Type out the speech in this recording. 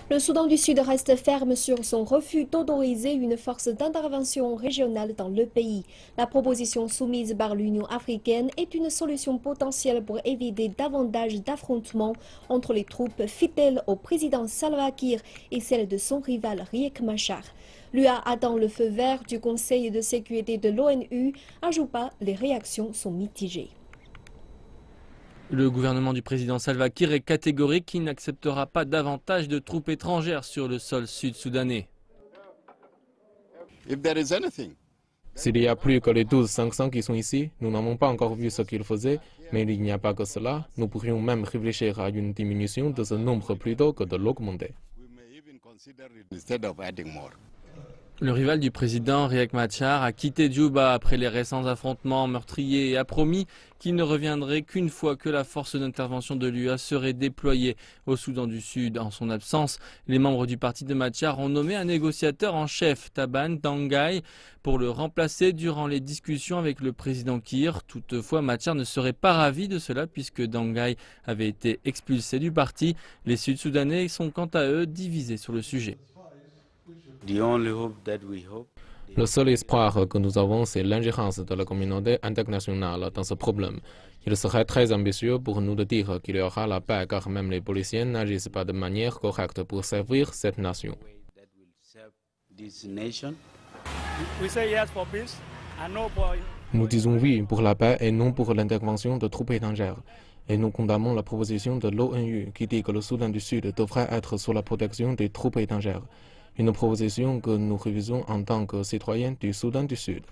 Le Soudan du Sud reste ferme sur son refus d'autoriser une force d'intervention régionale dans le pays. La proposition soumise par l'Union africaine est une solution potentielle pour éviter davantage d'affrontements entre les troupes fidèles au président Salva Kiir et celles de son rival Riek Machar. L'UA attend le feu vert du Conseil de sécurité de l'ONU. À Juba, les réactions sont mitigées. Le gouvernement du président Salva Kiir est catégorique, il n'acceptera pas davantage de troupes étrangères sur le sol sud-soudanais. S'il y a plus que les 12-500 qui sont ici, nous n'avons pas encore vu ce qu'ils faisaient, mais il n'y a pas que cela. Nous pourrions même réfléchir à une diminution de ce nombre plutôt que de l'augmenter. Le rival du président, Riek Machar, a quitté Djouba après les récents affrontements meurtriers et a promis qu'il ne reviendrait qu'une fois que la force d'intervention de l'UA serait déployée au Soudan du Sud. En son absence, les membres du parti de Machar ont nommé un négociateur en chef, Taban Dangay, pour le remplacer durant les discussions avec le président Kiir. Toutefois, Machar ne serait pas ravi de cela puisque Dangay avait été expulsé du parti. Les Sud-Soudanais sont quant à eux divisés sur le sujet. Le seul espoir que nous avons, c'est l'ingérence de la communauté internationale dans ce problème. Il serait très ambitieux pour nous de dire qu'il y aura la paix car même les policiers n'agissent pas de manière correcte pour servir cette nation. Nous disons oui pour la paix et non pour l'intervention de troupes étrangères. Et nous condamnons la proposition de l'ONU qui dit que le Soudan du Sud devrait être sous la protection des troupes étrangères. Une proposition que nous révisons en tant que citoyens du Soudan du Sud.